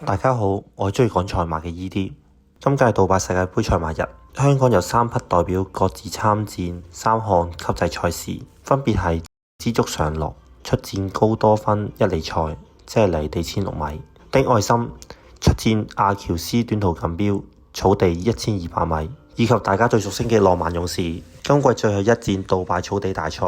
大家好，我係中意講賽馬嘅 ED。今屆杜拜世界盃賽馬日，香港有3匹代表各自參戰3項級制賽事，分別係知足常樂出戰高多芬1哩賽，即係離地16米；的愛心出戰阿喬斯短途錦標草地1200米，以及大家最熟悉嘅浪漫勇士，今季最後一戰杜拜草地大賽。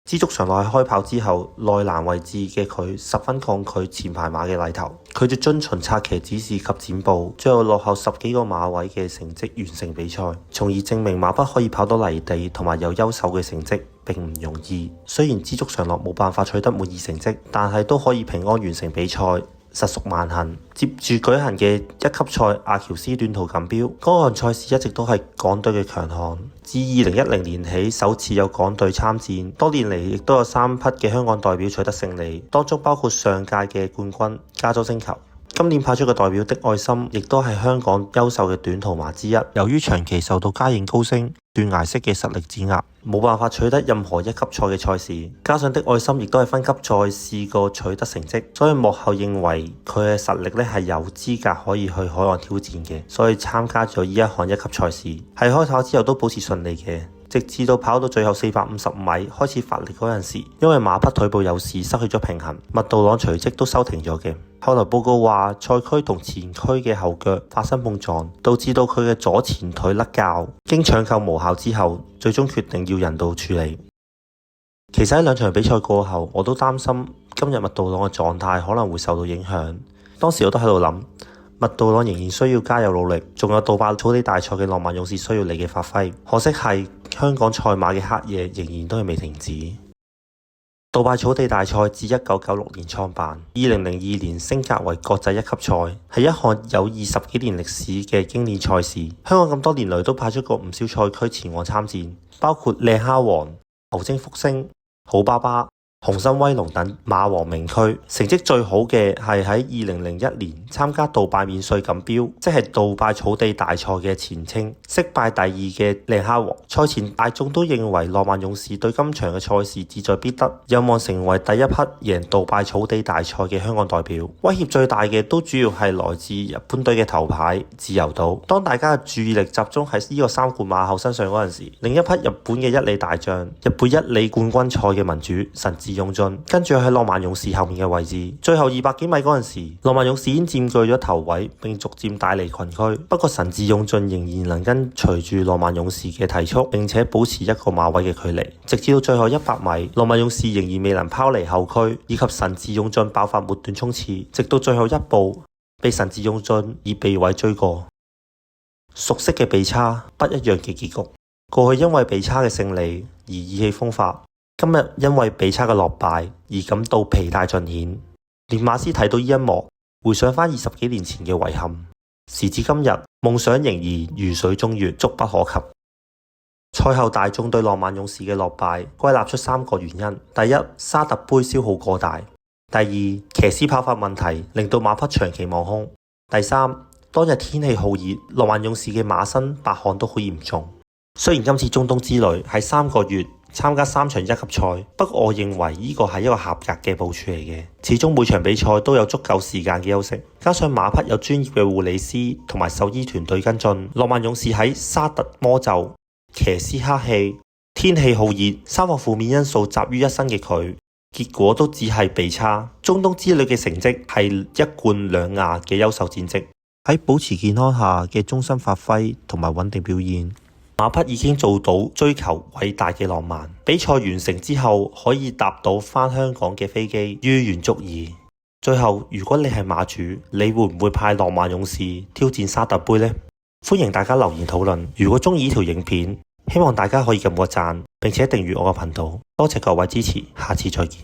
知足常樂喺開跑之後，內欄位置嘅佢十分抗拒前排馬嘅禮頭，拒絕遵循策騎指示及剪步，最後落後10幾個馬位嘅成績完成比賽，從而證明馬匹可以跑到泥地同埋有優秀嘅成績並唔容易。雖然知足常樂冇辦法取得滿意成績，但係都可以平安完成比賽，實屬萬幸。接住舉行嘅1級賽阿喬斯短途錦標，嗰項賽事一直都係港隊嘅強項。自2010年起首次有港隊參戰，多年嚟亦都有3匹嘅香港代表取得勝利，當中包括上屆嘅冠軍加州星球。今年派出嘅代表的愛心亦都係香港優秀嘅短途馬之一，由於長期受到家境高升、斷崖式嘅實力碾壓，冇辦法取得任何1級賽嘅賽事，加上的愛心亦都係分級賽試過取得成績，所以幕後認為佢嘅實力係有資格可以去海外挑戰嘅，所以參加咗呢一項1級賽事。喺開跑之後都保持順利嘅，直至到跑到最後450米開始發力嗰陣時，因為馬匹腿部有事失去咗平衡，麥道朗隨即都收停咗嘅。後來報告話賽區同前區嘅後腳發生碰撞，導致到佢嘅左前腿甩臼，經搶救無效之後，最終決定要人道處理。其實喺2場比賽過後，我都擔心今日麥道朗嘅狀態可能會受到影響。當時我都喺度諗，麥道朗仍然需要加油努力，仲有杜拜草地大賽嘅浪漫勇士需要你嘅發揮。可惜係香港賽馬嘅黑夜仍然都係未停止。杜拜草地大賽自1996年創辦，2002年升格為國際1級賽，係一項有20幾年歷史嘅經典賽事。香港咁多年來都派出過唔少賽區前往參戰，包括靚蝦王、牛精福星、好爸爸、紅心威龍等馬王名區。成績最好嘅係喺2001年參加杜拜免稅錦標，即係杜拜草地大賽嘅前稱，惜敗第2嘅靚蝦王。賽前大眾都認為浪漫勇士對今場嘅賽事志在必得，有望成為第一匹贏杜拜草地大賽嘅香港代表。威脅最大嘅都主要係來自日本隊嘅頭牌自由島。當大家嘅注意力集中喺呢個3冠馬后身上嗰陣時，另一匹日本嘅1哩大將，日本1哩冠軍賽嘅盟主神智勇進，跟住喺浪漫勇士後面嘅位置。最後200幾米嗰陣時，浪漫勇士已經佔據咗頭位，並逐漸帶離群區。不過神智勇進仍然能跟隨住浪漫勇士嘅提速，並且保持1個馬位嘅距離，直至到最後100米，浪漫勇士仍然未能拋離後區，以及神智勇進爆發末段衝刺，直到最後1步被神智勇進以臂位追過。熟悉嘅比差，不一樣嘅結局。過去因為比差嘅勝利而意氣風發，今日因為比差嘅落敗而感到疲態盡顯。連馬師睇到呢一幕，回想返20幾年前嘅遺憾，時至今日，夢想仍然如水中月，觸不可及。賽後大眾對浪漫勇士嘅落敗歸納出3個原因：第一，沙特杯消耗過大；第二，騎師跑法問題令到馬匹長期望空；第三，當日天氣酷熱，浪漫勇士嘅馬身白汗都好嚴重。雖然今次中東之旅係3個月參加3場1級賽，不過我認為呢個係一個合格嘅部署嚟嘅。始終每場比賽都有足夠時間嘅休息，加上馬匹有專業嘅護理師同埋獸醫團隊跟進。浪漫勇士喺沙特魔咒、騎師黑氣、天氣酷熱3個負面因素集於一身嘅佢，結果都只係比差。中東之旅嘅成績係1冠2亞嘅優秀戰績。喺保持健康下嘅終身發揮同埋穩定表現，馬匹已經做到追求偉大嘅浪漫。比賽完成之後可以搭到返香港嘅飛機，於願足矣。最後，如果你係馬主，你會唔會派浪漫勇士挑戰沙特杯呢？歡迎大家留言討論。如果中意呢條影片，希望大家可以撳個讚，並且訂閱我嘅頻道。多謝各位支持，下次再見。